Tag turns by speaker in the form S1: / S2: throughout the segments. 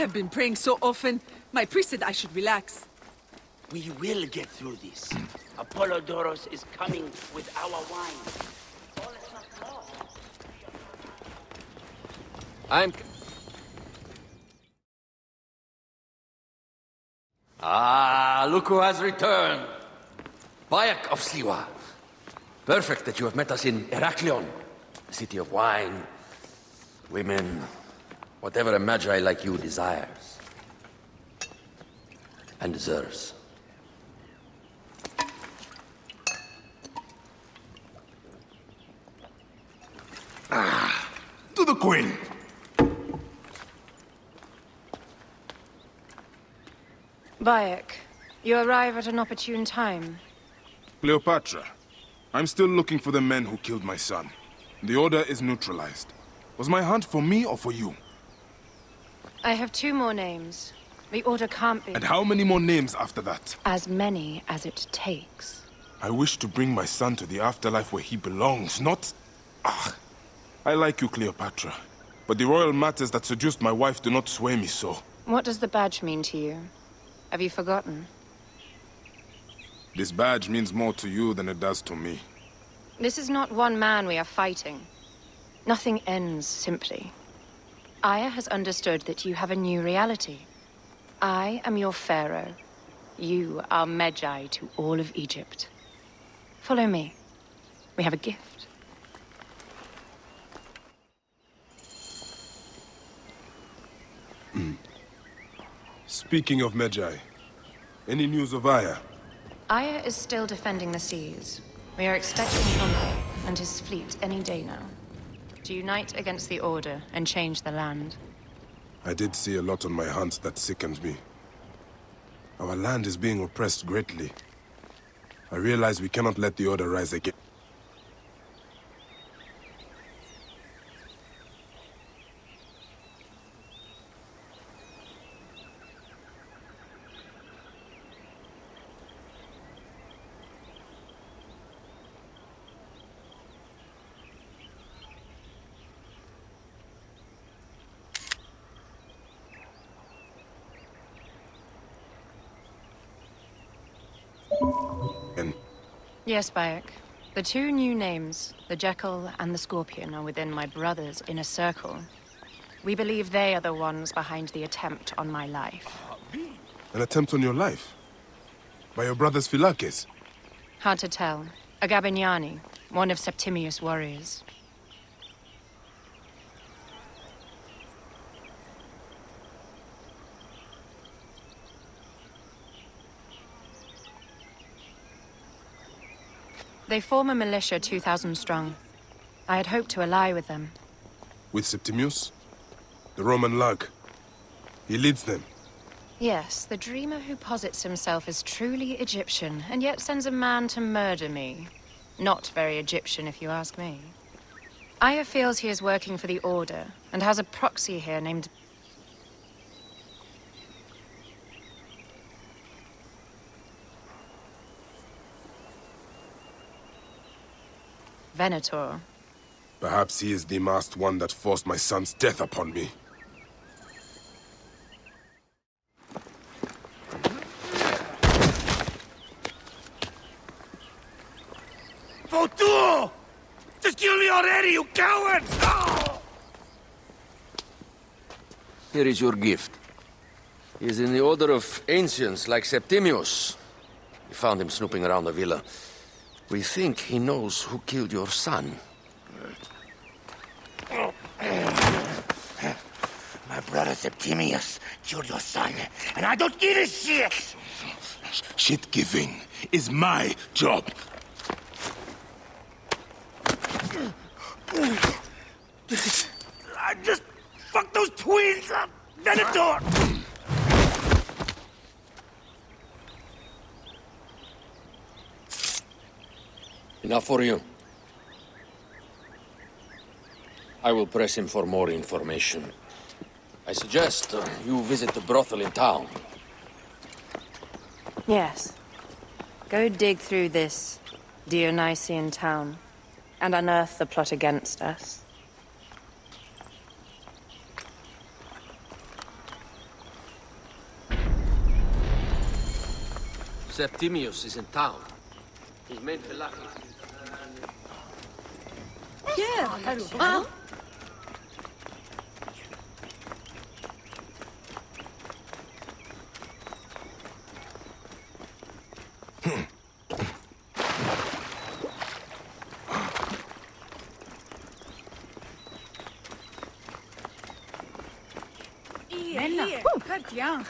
S1: have been praying so often. My priest said I should relax.
S2: We will get through this. Apollodorus is coming with our wine. All is not lost.
S3: Look who has returned. Bayek of Siwa. Perfect that you have met us in Heraklion, the city of wine, women, whatever a magi like you desires and deserves.
S4: To the Queen!
S5: Bayek, you arrive at an opportune time.
S4: Cleopatra, I'm still looking for the men who killed my son. The Order is neutralized. Was my hunt for me or for you?
S5: I have 2 more names. The Order can't be...
S4: And how many more names after that?
S5: As many as it takes.
S4: I wish to bring my son to the afterlife where he belongs, not... I like you, Cleopatra. But the royal matters that seduced my wife do not sway me so.
S5: What does the badge mean to you? Have you forgotten?
S4: This badge means more to you than it does to me.
S5: This is not one man we are fighting. Nothing ends simply. Aya has understood that you have a new reality. I am your pharaoh. You are Medjay to all of Egypt. Follow me. We have a gift.
S4: Speaking of Medjay, any news of Aya?
S5: Aya is still defending the seas. We are expecting Pompey and his fleet any day now. To unite against the Order and change the land.
S4: I did see a lot on my hunts that sickens me. Our land is being oppressed greatly. I realize we cannot let the Order rise again.
S5: Yes, Bayek. The 2 new names, the Jekyll and the Scorpion, are within my brother's inner circle. We believe they are the ones behind the attempt on my life.
S4: An attempt on your life? By your brother's Phylakes?
S5: Hard to tell. A Gabiniani, one of Septimius' warriors. They form a militia 2,000 strong. I had hoped to ally with them.
S4: With Septimius? The Roman lug. He leads them.
S5: Yes, the dreamer who posits himself as truly Egyptian, and yet sends a man to murder me. Not very Egyptian, if you ask me. Aya feels he is working for the Order, and has a proxy here named... Venator.
S4: Perhaps he is the masked one that forced my son's death upon me.
S2: Votu! Just kill me already, you coward! Oh!
S3: Here is your gift. He is in the order of ancients like Septimius. We found him snooping around the villa. We think he knows who killed your son.
S2: My brother Septimius killed your son, and I don't give a shit!
S4: Shit-giving is my job.
S2: I just fucked those twins up! Venator!
S3: Enough for you. I will press him for more information. I suggest you visit the brothel in town.
S5: Yes. Go dig through this Dionysian town and unearth the plot against us.
S3: Septimius is in town. His main Phylax.
S1: Yeah. Hier, Katja.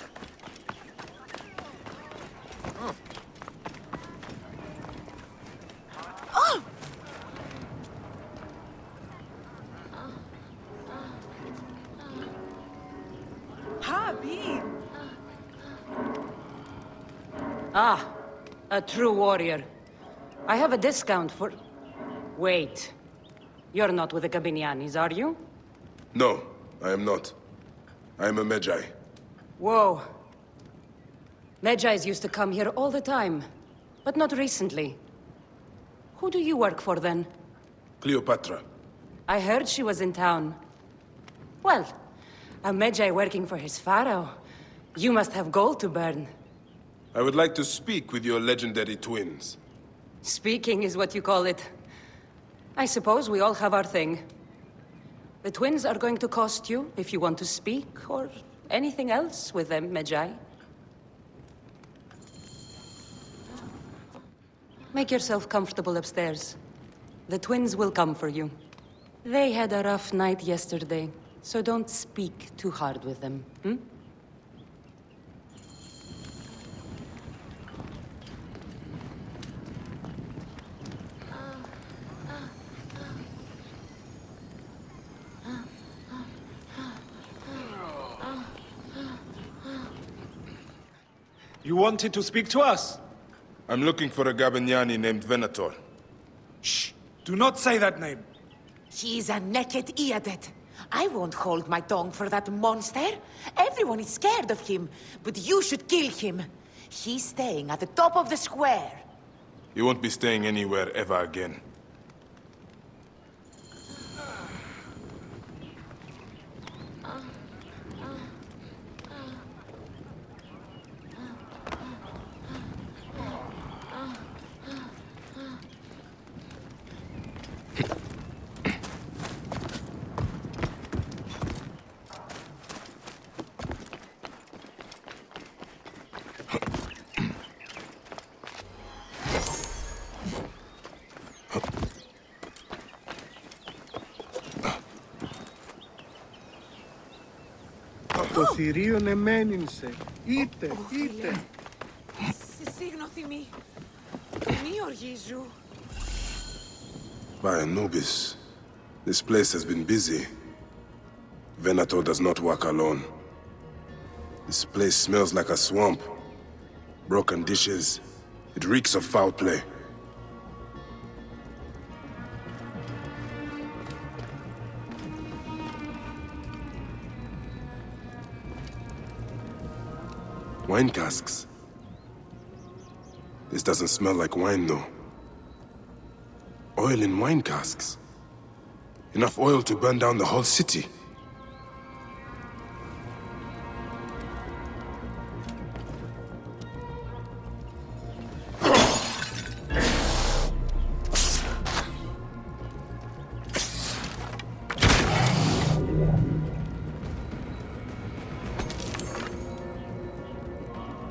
S1: Habib.
S6: Ah, a true warrior. I have a discount for... Wait. You're not with the Gabinianis, are you?
S4: No, I am not. I am a Medjay.
S6: Whoa. Medjais used to come here all the time, but not recently. Who do you work for, then?
S4: Cleopatra.
S6: I heard she was in town. Well, a Medjay working for his pharaoh. You must have gold to burn.
S4: I would like to speak with your legendary twins.
S6: Speaking is what you call it. I suppose we all have our thing. The twins are going to cost you if you want to speak, or anything else with them, Medjay. Make yourself comfortable upstairs. The twins will come for you. They had a rough night yesterday, so don't speak too hard with them, hmm?
S7: You wanted to speak to us?
S4: I'm looking for a Gabiniani named Venator.
S7: Shh! Do not say that name.
S8: He's a naked Iadet. I won't hold my tongue for that monster. Everyone is scared of him, but you should kill him. He's staying at the top of the square.
S4: He won't be staying anywhere ever again.
S9: Το θηρίον εμένυνσε. Είτε.
S8: Συγγνώμη θυμή. Μη οργίζου.
S4: By Anubis, this place has been busy. Venator does not work alone. This place smells like a swamp. Broken dishes. It reeks of foul play. Wine casks. This doesn't smell like wine, though. Oil in wine casks. Enough oil to burn down the whole city.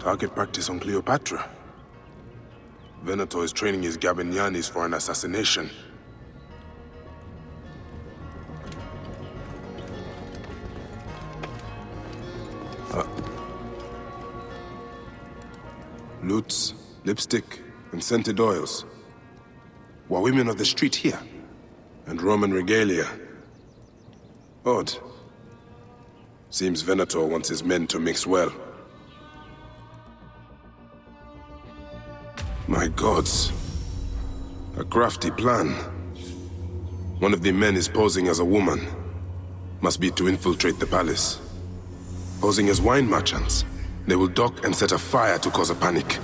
S4: Target practice on Cleopatra. Venator is training his Gabinianis for an assassination. Lutes, lipstick, and scented oils. Were women of the street here? And Roman regalia. Odd. Seems Venator wants his men to mix well. My gods. A crafty plan. One of the men is posing as a woman. Must be to infiltrate the palace. Posing as wine merchants, they will dock and set a fire to cause a panic.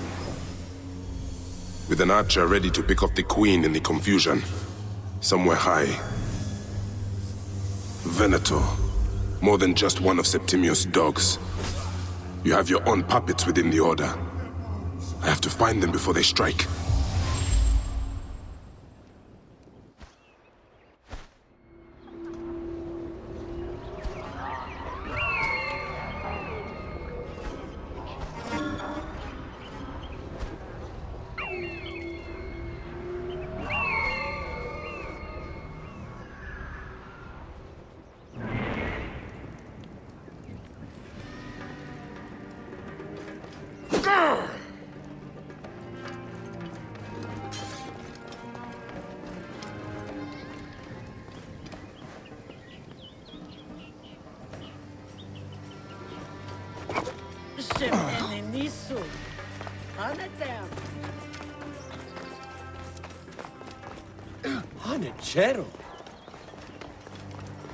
S4: With an archer ready to pick off the queen in the confusion. Somewhere high. Venator. More than just one of Septimius' dogs. You have your own puppets within the Order. I have to find them before they strike.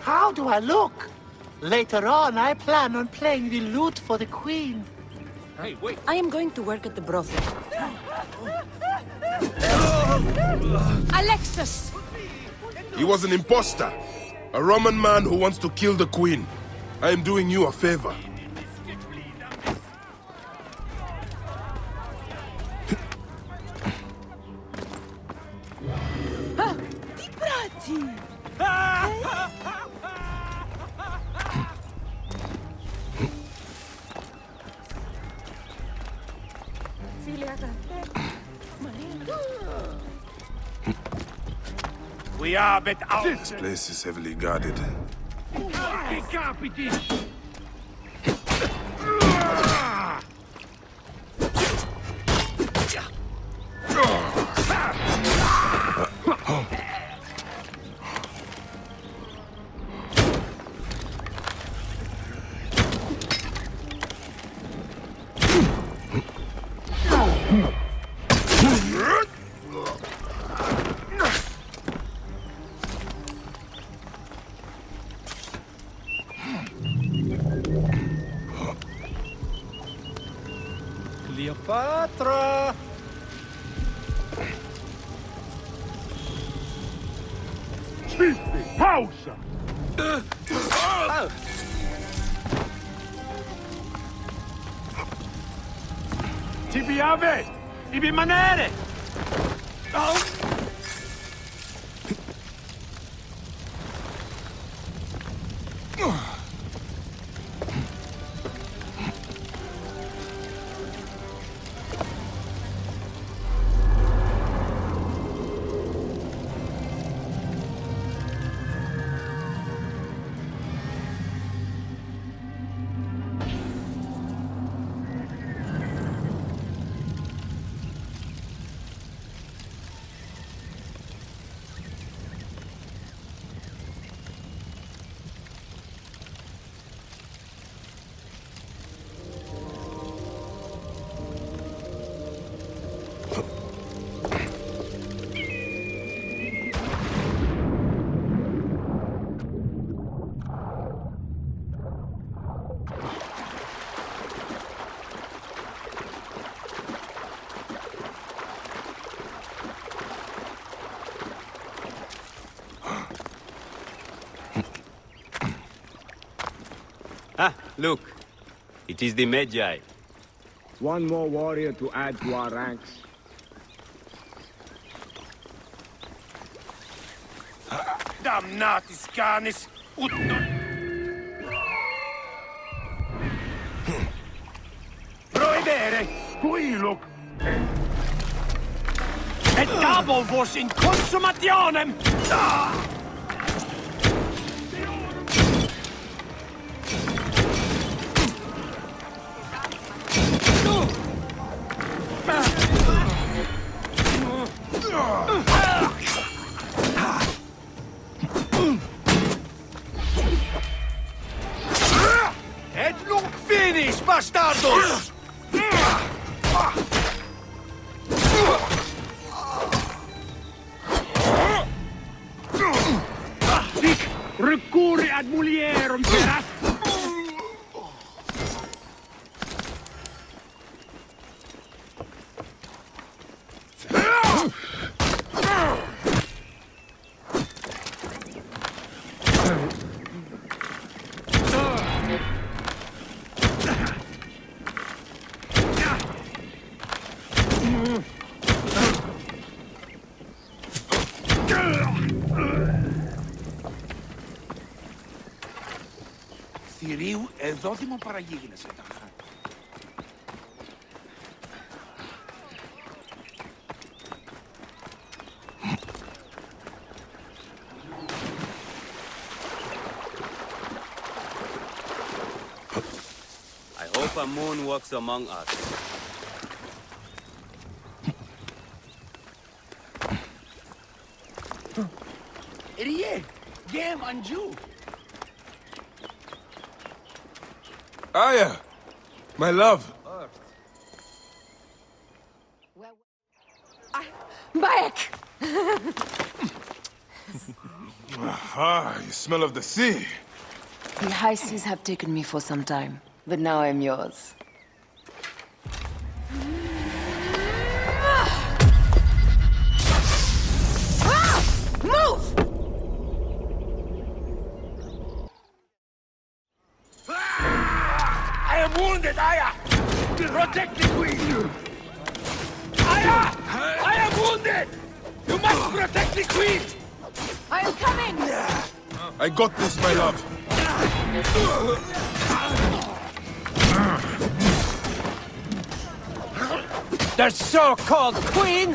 S9: How do I look? Later on, I plan on playing the lute for the queen.
S3: Hey, wait.
S6: I am going to work at the brothel.
S1: Alexis!
S4: He was an imposter. A Roman man who wants to kill the queen. I am doing you a favor.
S7: We are but out.
S4: This place is heavily guarded.
S7: Cleopatra!
S9: Pausa!
S7: Tibi ave! Ibi manere!
S10: Ah, look. It is the Magi.
S9: One more warrior to add to our ranks.
S7: Damnatis canis! Utto! Prohibere!
S9: Qui look!
S7: Et double vos in consummationem! Et nunc finis, bastardos!
S9: Sic recurre ad mulierum perat!
S2: Κυρίου, εδόθυμο παραγίγνεσαι τα χάρη.
S10: I hope a moon walks among us.
S2: Rie, game anju.
S4: Aya, my love.
S5: Bayek!
S4: Ah, you smell of the sea.
S11: The high seas have taken me for some time, but now I'm yours.
S5: Move!
S2: I am wounded, Aya! Protect the queen! Aya! I am wounded! You must protect the queen!
S5: I am coming!
S4: I got this, my love.
S12: The so-called queen?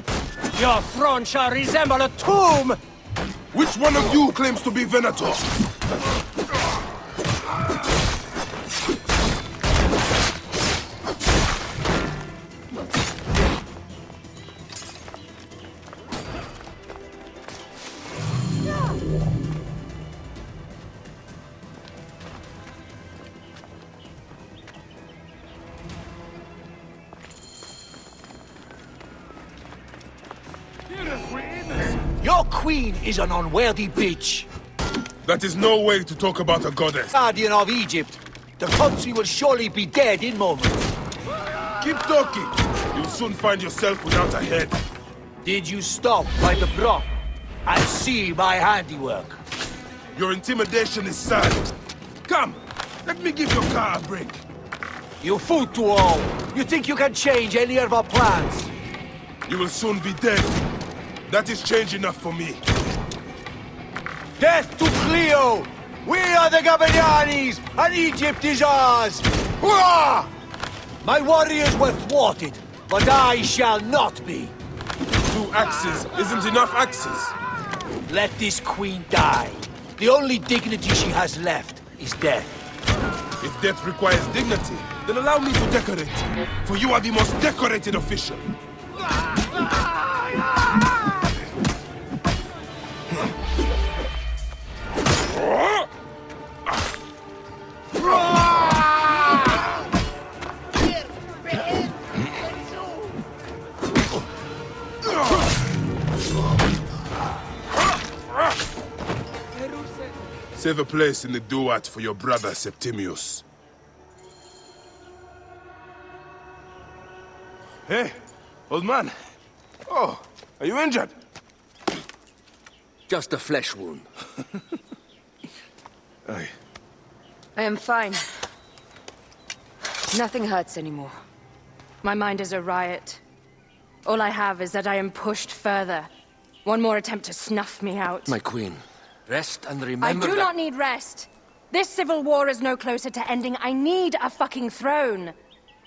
S12: Your throne shall resemble a tomb!
S4: Which one of you claims to be Venator?
S12: Your queen is an unworthy bitch.
S4: That is no way to talk about a goddess.
S12: Guardian of Egypt. The country will surely be dead in moments.
S4: Keep talking. You'll soon find yourself without a head.
S12: Did you stop by the broch and see my handiwork?
S4: Your intimidation is sad. Come, let me give your car a break.
S12: You fool to all. You think you can change any of our plans?
S4: You will soon be dead. That is change enough for me.
S12: Death to Cleo! We are the Gabanianis, and Egypt is ours! Hurrah! My warriors were thwarted, but I shall not be.
S4: 2 axes isn't enough axes.
S12: Let this queen die. The only dignity she has left is death.
S4: If death requires dignity, then allow me to decorate. For you are the most decorated official. Save a place in the duat for your brother Septimius. Hey, old man. Oh, are you injured?
S3: Just a flesh wound.
S4: Aye.
S5: I am fine. Nothing hurts anymore. My mind is a riot. All I have is that I am pushed further. One more attempt to snuff me out.
S3: My queen, rest and remember
S5: I do
S3: that...
S5: not need rest. This civil war is no closer to ending. I need a fucking throne.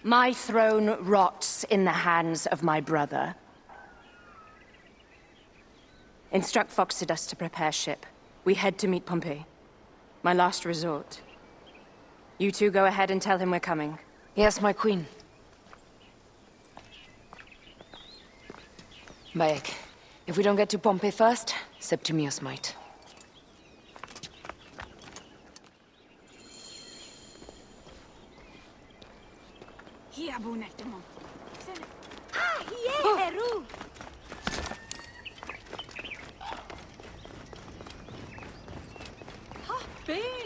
S5: My throne rots in the hands of my brother. Instruct Phoxidus to prepare ship. We head to meet Pompey. My last resort. You two go ahead and tell him we're coming.
S11: Yes, my queen. Bayek, if we don't get to Pompey first, Septimius might.
S1: Hier, Bonettemon. Ah, hier, Heru.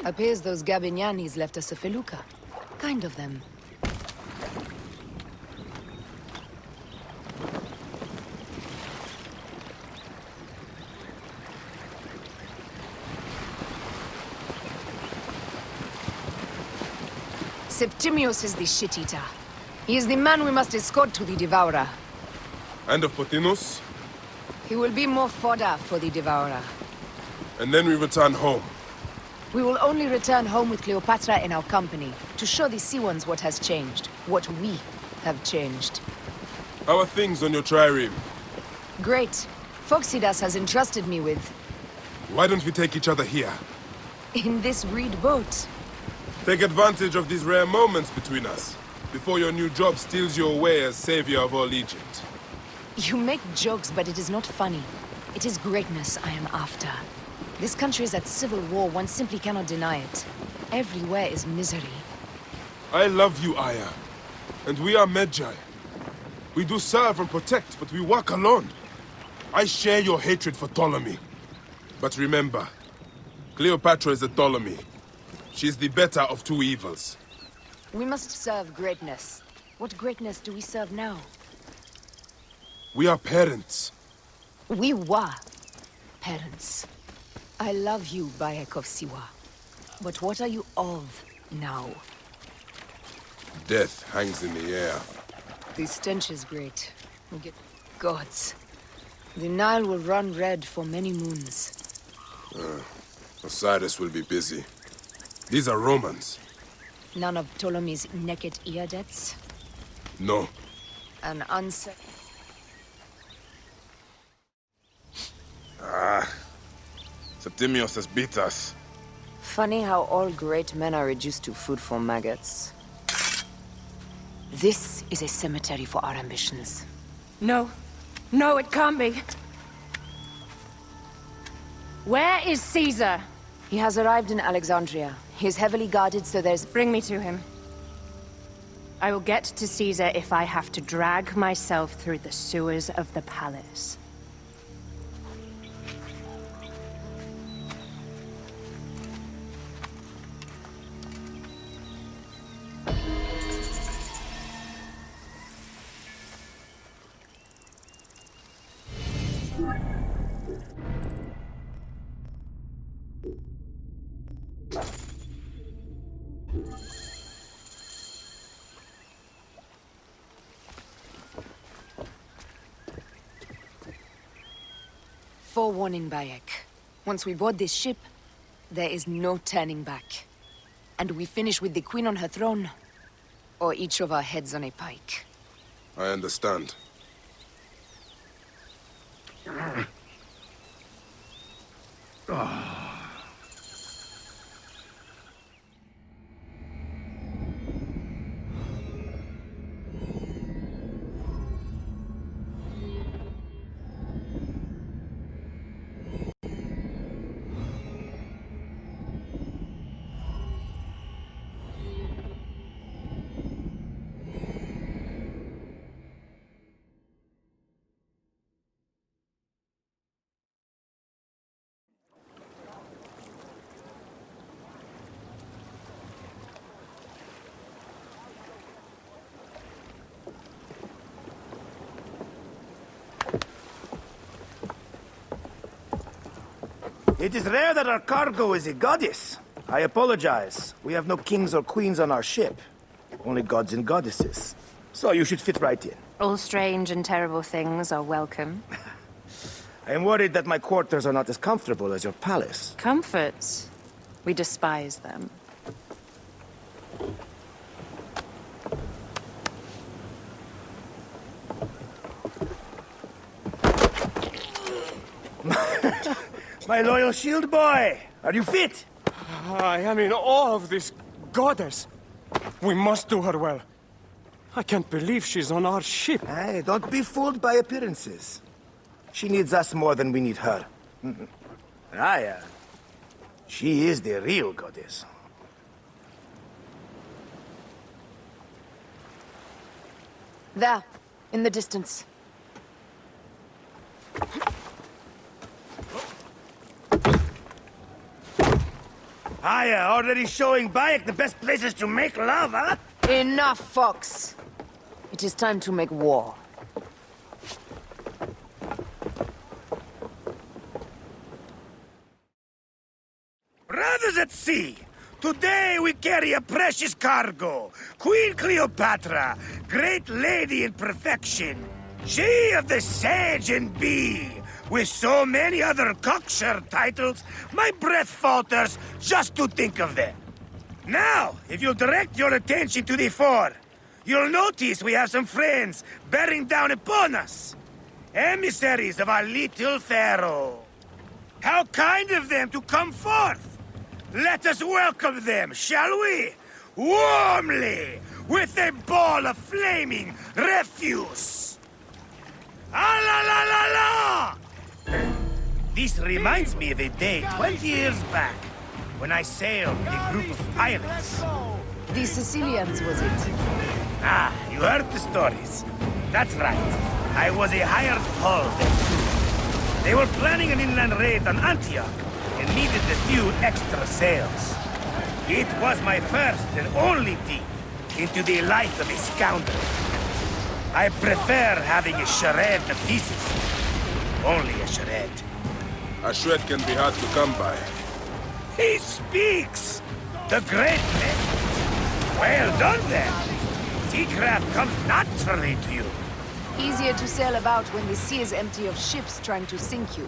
S11: Appears those Gabinianis left us a felucca. Kind of them. Septimius is the shit-eater. He is the man we must escort to the Devourer.
S4: And of Pothinus?
S11: He will be more fodder for the Devourer.
S4: And then we return home.
S11: We will only return home with Cleopatra in our company, to show the Sea Ones what has changed, what we have changed.
S4: How are things on your trireme?
S11: Great. Phoxidas has entrusted me with...
S4: Why don't we take each other here?
S11: in this reed boat.
S4: Take advantage of these rare moments between us, before your new job steals you away as savior of all Egypt.
S11: You make jokes, but it is not funny. It is greatness I am after. This country is at civil war, one simply cannot deny it. Everywhere is misery.
S4: I love you, Aya. And we are Medjay. We do serve and protect, but we work alone. I share your hatred for Ptolemy. But remember, Cleopatra is a Ptolemy. She's the better of two evils.
S11: We must serve greatness. What greatness do we serve now?
S4: We are parents.
S11: We were parents. I love you, Bayek of Siwa. But what are you of now?
S4: Death hangs in the air.
S11: The stench is great. Gods. The Nile will run red for many moons.
S4: Osiris will be busy. These are Romans.
S11: None of Ptolemy's naked Iadets?
S4: No.
S11: An answer.
S4: Septimius has beat us.
S13: Funny how all great men are reduced to food for maggots.
S11: This is a cemetery for our ambitions.
S1: No. No, it can't be. Where is Caesar?
S13: He has arrived in Alexandria. He is heavily guarded, so there's...
S1: Bring me to him. I will get to Caesar if I have to drag myself through the sewers of the palace.
S11: Forewarning, Bayek. Once we board this ship, there is no turning back. And we finish with the Queen on her throne, or each of our heads on a pike.
S4: I understand.
S14: It is rare that our cargo is a goddess. I apologize. We have no kings or queens on our ship. Only gods and goddesses. So you should fit right in.
S1: All strange and terrible things are welcome.
S14: I am worried that my quarters are not as comfortable as your palace.
S1: Comforts? We despise them.
S14: My loyal shield boy! Are you fit?
S7: I am in awe of this goddess. We must do her well. I can't believe she's on our ship.
S14: Hey, don't be fooled by appearances. She needs us more than we need her. Aya, she is the real goddess.
S11: There, in the distance.
S14: Aya, already showing Bayek the best places to make love, huh?
S13: Enough, Fox! It is time to make war.
S14: Brothers at sea, today we carry a precious cargo. Queen Cleopatra, great lady in perfection. She of the sage and bee, With so many other cocksure titles, my breath falters just to think of them. Now, if you'll direct your attention to the fore, you'll notice we have some friends bearing down upon us. Emissaries of our little pharaoh. How kind of them to come forth! Let us welcome them, shall we? Warmly, with a ball of flaming refuse. Ah la la la la! This reminds me of a day 20 years back, when I sailed with a group of pirates.
S11: The Sicilians, was it?
S14: Ah, you heard the stories. That's right. I was a hired hull then, too. They were planning an inland raid on Antioch, and needed a few extra sails. It was my first and only deep into the life of a scoundrel. I prefer having a charade to pieces. Only a charade.
S4: A shred can be hard to come by.
S14: He speaks! The great man! Well done then! Seacraft comes naturally to you.
S11: Easier to sail about when the sea is empty of ships trying to sink you.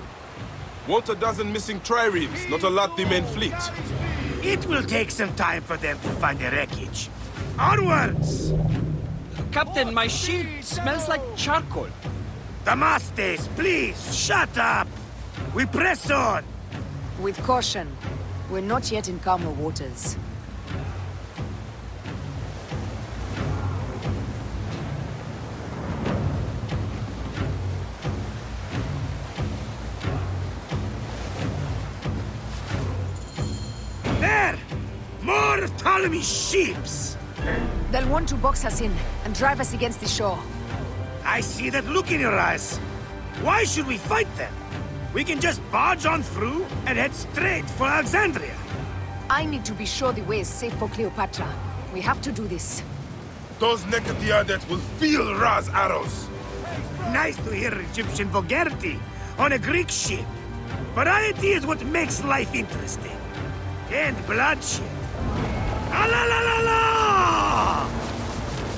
S4: Want a dozen missing triremes, not a lot the main fleet.
S14: It will take some time for them to find the wreckage. Onwards!
S2: Captain, my shield smells like charcoal.
S14: Damastes, please, shut up! We press on!
S11: With caution. We're not yet in calmer waters.
S14: There! More Ptolemy ships!
S11: They'll want to box us in and drive us against the shore.
S14: I see that look in your eyes. Why should we fight them? We can just barge on through and head straight for Alexandria.
S11: I need to be sure the way is safe for Cleopatra. We have to do this.
S4: Those Nekatiadets will feel Ra's arrows.
S14: Nice to hear Egyptian vulgarity on a Greek ship. Variety is what makes life interesting. And bloodshed. Ah la la la la!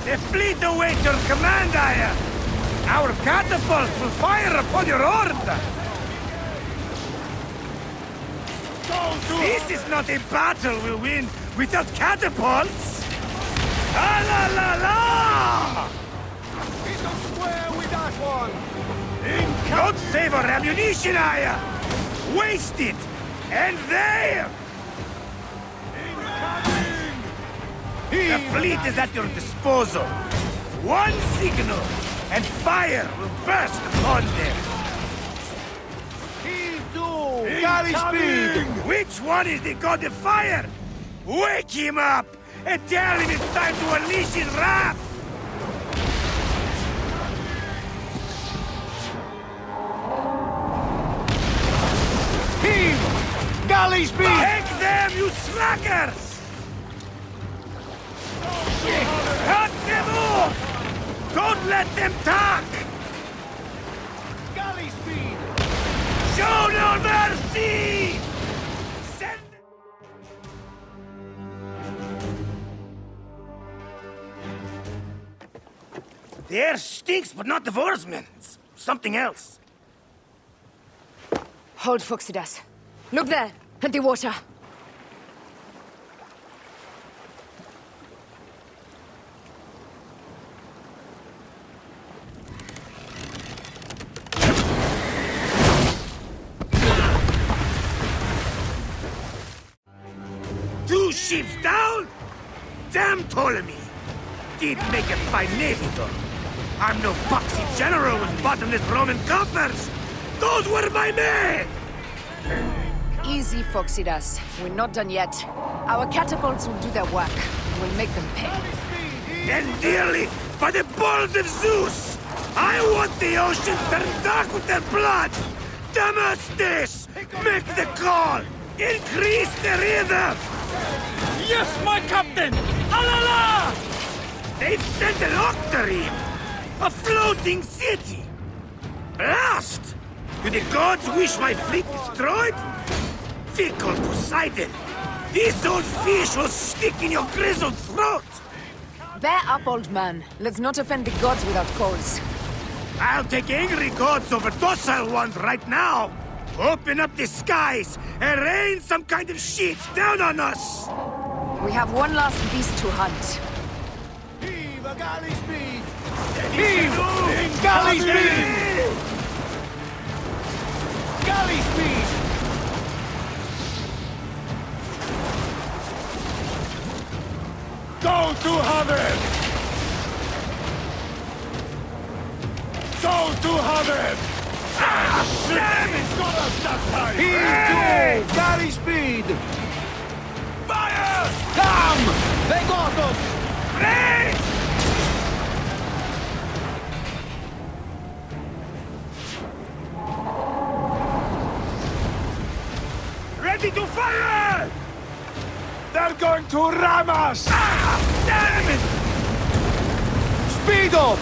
S14: The fleet awaits your command, Aya. Our catapults will fire upon your order. This is not a battle we'll win without catapults! Ah la la la!
S12: Hit them square with that one!
S14: Don't save our ammunition, Aya! Waste it! And there! The fleet is at your disposal. One signal, and fire will burst upon them.
S12: Galley speed!
S14: Which one is the god of fire? Wake him up and tell him it's time to unleash his wrath!
S12: Heave! Galley speed!
S14: Take them, you slackers! Cut them off! Don't let them talk!
S12: Galley speed!
S14: Show no mercy! Send... The air stinks, but not the oarsmen. It's something else.
S11: Hold, Phoxidas. Look there, at the water.
S14: Two ships down? Damn Ptolemy! Did make a fine navy, though. I'm no boxy general with bottomless Roman coffers! Those were my men!
S11: Easy, Phoxidas. We're not done yet. Our catapults will do their work. We'll make them pay.
S14: And dearly, by the balls of Zeus! I want the ocean turned dark with their blood! Damastes! Make the call! Increase the rhythm!
S2: Yes, my captain! Alala!
S14: They've sent an octarine! A floating city! Blast! Do the gods wish my fleet destroyed? Fickle Poseidon! This old fish will stick in your grizzled throat!
S11: Bear up, old man. Let's not offend the gods without cause.
S14: I'll take angry gods over docile ones right now! Open up the skies and rain some kind of shit down on us!
S11: We have one last beast to hunt.
S12: Heave a galley speed! Heave! Galley speed! Galley speed! Go to heaven! Go to heaven! Ah, damn it! Got us that time! Heave to! Galley speed! Fire! Come! They got us! Race! Ready to fire! They're going to ram us! Ah! Damn it! Speed up!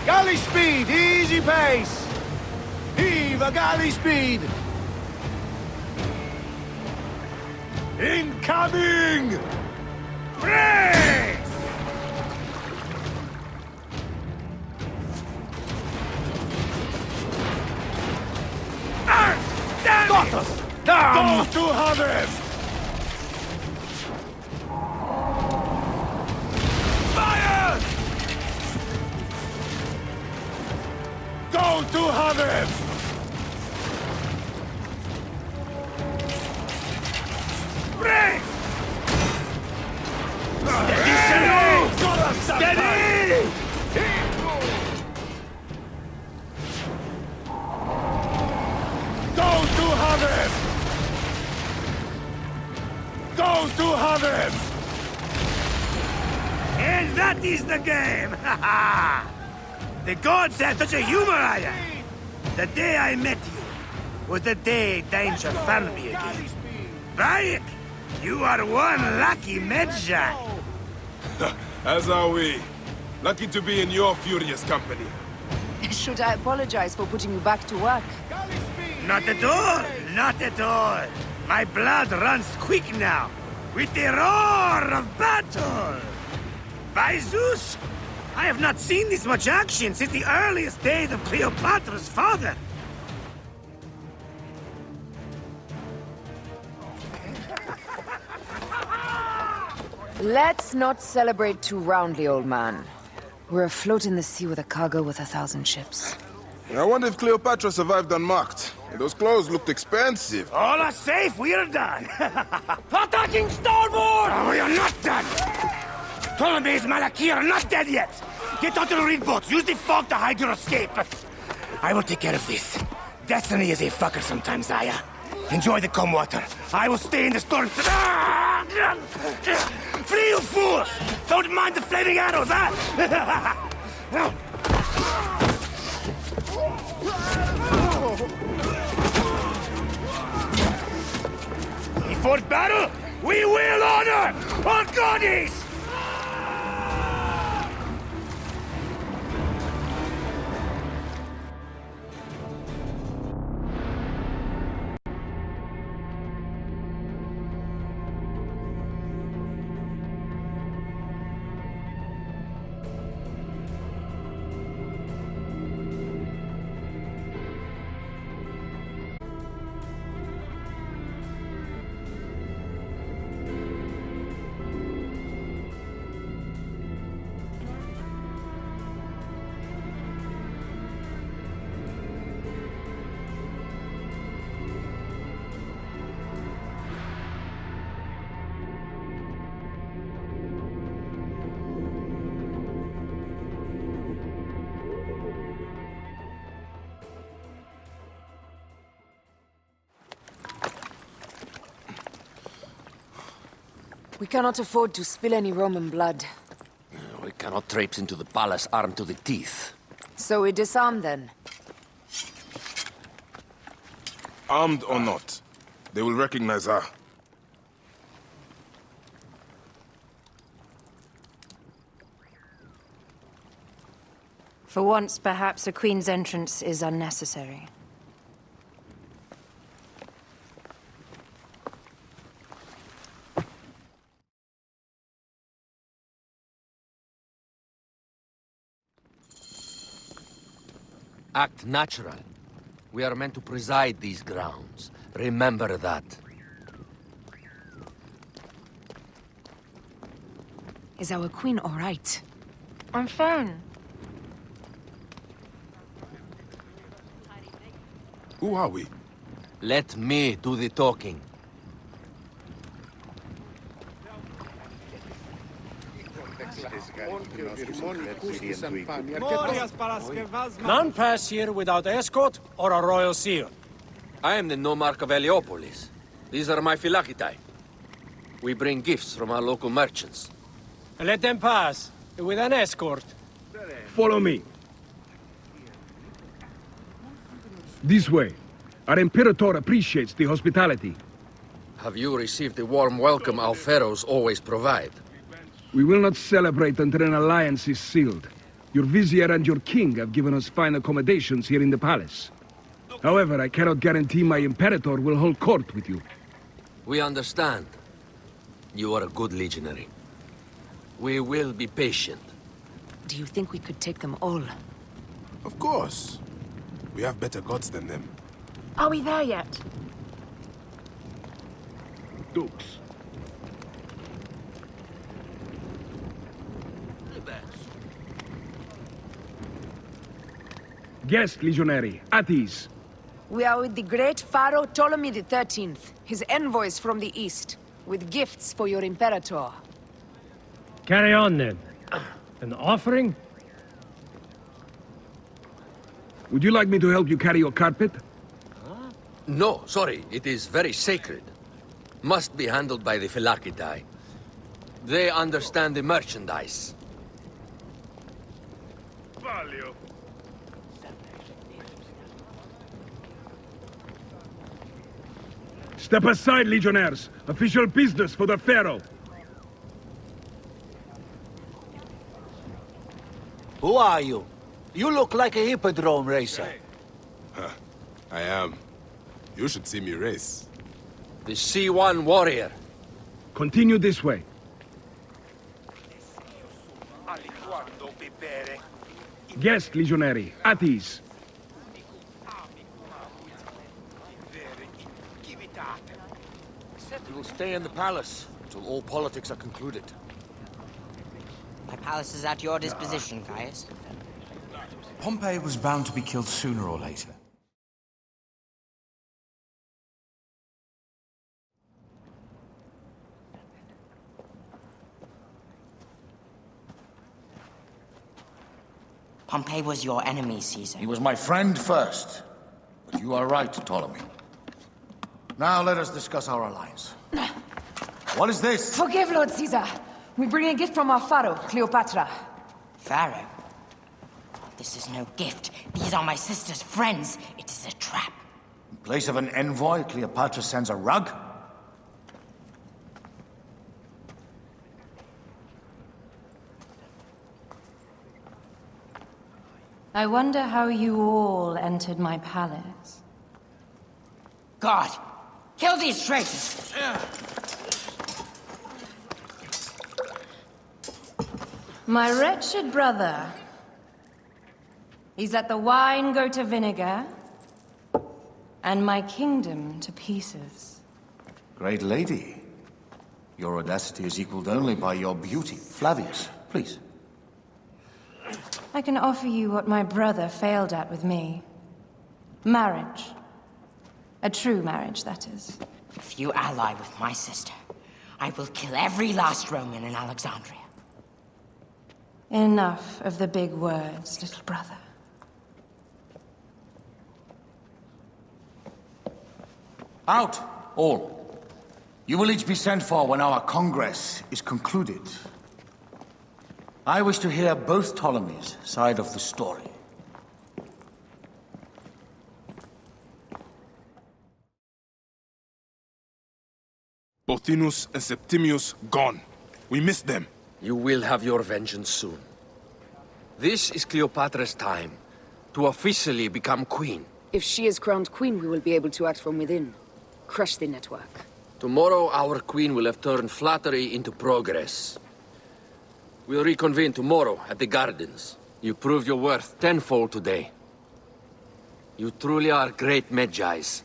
S12: Galley speed, easy pace! Heave a galley speed! Incoming! Brace! Got us! Damn! Go to harvest! Fire! Go to harvest! Break! Steady, steady! Go to harvest! Go to harvest! And that is the game! Ha ha! The gods have such a humor, Aya! The day I met you was the day danger found me again. Bayek, you are one lucky Medjay.
S4: As are we. Lucky to be in your furious company.
S11: Should I apologize for putting you back to work?
S14: Not at all! Not at all! My blood runs quick now, with the roar of battle! By Zeus! I have not seen this much action since the earliest days of Cleopatra's father!
S11: Let's not celebrate too roundly, old man. We're afloat in the sea with a cargo with 1,000 ships.
S4: I wonder if Cleopatra survived unmarked. Those clothes looked expensive.
S14: All are safe, we're done! Attacking starboard! Oh, we are not done! Ptolemy's Malaki are not dead yet! Get onto the reed boats, use the fog to hide your escape! I will take care of this. Destiny is a fucker sometimes, Aya. Enjoy the calm water. I will stay in the storm. Flee, you fools! Don't mind the flaming arrows, huh? Before battle, we will honor our goddess!
S11: We cannot afford to spill any Roman blood.
S3: We cannot traipse into the palace armed to the teeth.
S11: So we disarm then?
S4: Armed or not, they will recognize her.
S5: For once, perhaps a queen's entrance is unnecessary.
S3: Act natural. We are meant to preside these grounds. Remember that.
S11: Is our queen all right?
S5: I'm fine.
S4: Who are we?
S3: Let me do the talking.
S7: None pass here without escort or a royal seal.
S3: I am the nomarch of Heliopolis. These are my Phylakitai. We bring gifts from our local merchants.
S7: Let them pass, with an escort.
S15: Follow me. This way. Our Imperator appreciates the hospitality.
S3: Have you received the warm welcome our pharaohs always provide?
S15: We will not celebrate until an alliance is sealed. Your vizier and your king have given us fine accommodations here in the palace. However, I cannot guarantee my Imperator will hold court with you.
S3: We understand. You are a good legionary. We will be patient.
S11: Do you think we could take them all?
S4: Of course. We have better gods than them.
S1: Are we there yet?
S15: Dukes. Guest, legionary. At ease.
S11: We are with the great Pharaoh Ptolemy XIII, his envoys from the east, with gifts for your Imperator.
S7: Carry on, then. An offering?
S15: Would you like me to help you carry your carpet?
S3: No, sorry. It is very sacred. Must be handled by the Phylakitai. They understand the merchandise.
S15: Step aside, legionnaires. Official business for the Pharaoh.
S12: Who are you? You look like a hippodrome racer.
S4: Huh. I am. You should see me race.
S3: The C1 warrior.
S15: Continue this way. Guest, legionary. At ease.
S2: We will stay in the palace until all politics are concluded.
S16: My palace is at your disposition, Caius.
S17: Pompey was bound to be killed sooner or later.
S16: Pompey was your enemy, Caesar.
S17: He was my friend first. But you are right, Ptolemy. Now let us discuss our alliance. What is this?
S11: Forgive, Lord Caesar. We bring a gift from our Pharaoh, Cleopatra.
S16: Pharaoh? This is no gift. These are my sister's friends. It is a trap.
S17: In place of an envoy, Cleopatra sends a rug?
S5: I wonder how you all entered my palace.
S16: God! Kill these traitors!
S5: My wretched brother. He's let the wine go to vinegar, and my kingdom to pieces.
S17: Great lady. Your audacity is equaled only by your beauty. Flavius, please.
S5: I can offer you what my brother failed at with me. Marriage. A true marriage, that is.
S16: If you ally with my sister, I will kill every last Roman in Alexandria.
S5: Enough of the big words, little brother.
S17: Out, all. You will each be sent for when our congress is concluded. I wish to hear both Ptolemy's side of the story.
S4: Pothinus and Septimius gone. We missed them.
S3: You will have your vengeance soon. This is Cleopatra's time to officially become queen.
S11: If she is crowned queen, we will be able to act from within. Crush the network.
S3: Tomorrow, our queen will have turned flattery into progress. We'll reconvene tomorrow at the gardens. You proved your worth tenfold today. You truly are great Medjais.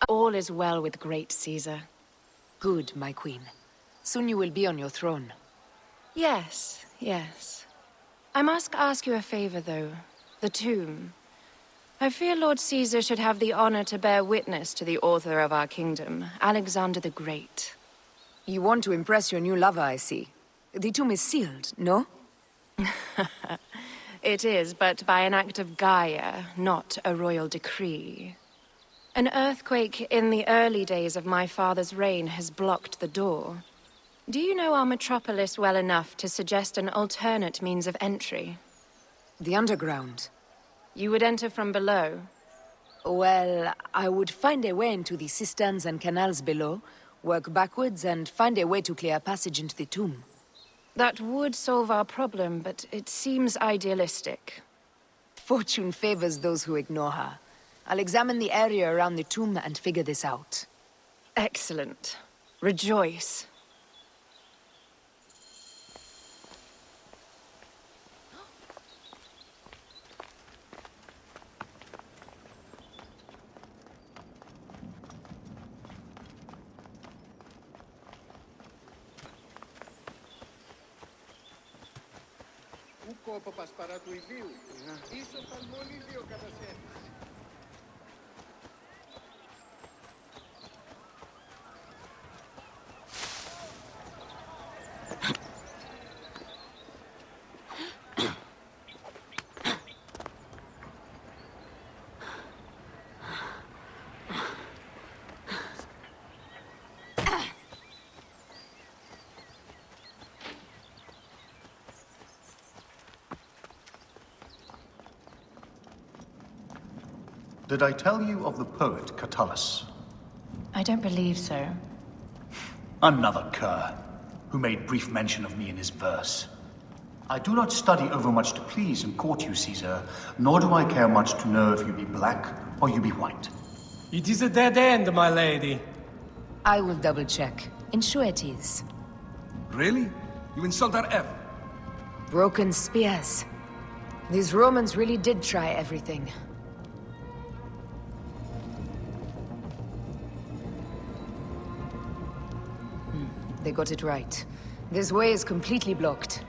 S5: All is well with great Caesar.
S11: Good, my queen. Soon you will be on your throne.
S5: Yes, yes. I must ask you a favor, though. The tomb. I fear Lord Caesar should have the honor to bear witness to the author of our kingdom, Alexander the Great.
S11: You want to impress your new lover, I see. The tomb is sealed, no?
S5: It is, but by an act of Gaia, not a royal decree. An earthquake in the early days of my father's reign has blocked the door. Do you know our metropolis well enough to suggest an alternate means of entry?
S11: The underground.
S5: You would enter from below?
S11: Well, I would find a way into the cisterns and canals below, work backwards, and find a way to clear a passage into the tomb.
S5: That would solve our problem, but it seems idealistic.
S11: Fortune favors those who ignore her. I'll examine the area around the tomb and figure this out.
S5: Excellent. Rejoice.
S18: Κόποπας παρά του ιδίου. Ίσως αλμονίδιο κατασχέθη.
S19: Did I tell you of the poet Catullus?
S16: I don't believe so.
S19: Another cur, who made brief mention of me in his verse. I do not study overmuch to please and court you, Caesar, nor do I care much to know if you be black or you be white.
S7: It is a dead end, my lady.
S11: I will double-check. Ensure it is.
S15: Really? You insult our F?
S11: Broken spears. These Romans really did try everything. They got it right. This way is completely blocked.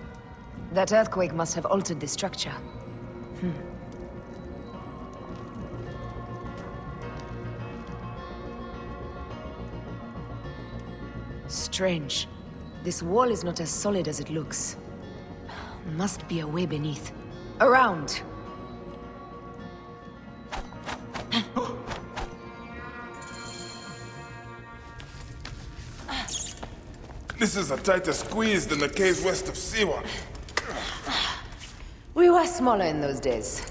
S11: That earthquake must have altered the structure. Strange. This wall is not as solid as it looks. Must be a way beneath. Around!
S4: This is a tighter squeeze than the caves west of Siwa.
S11: We were smaller in those days.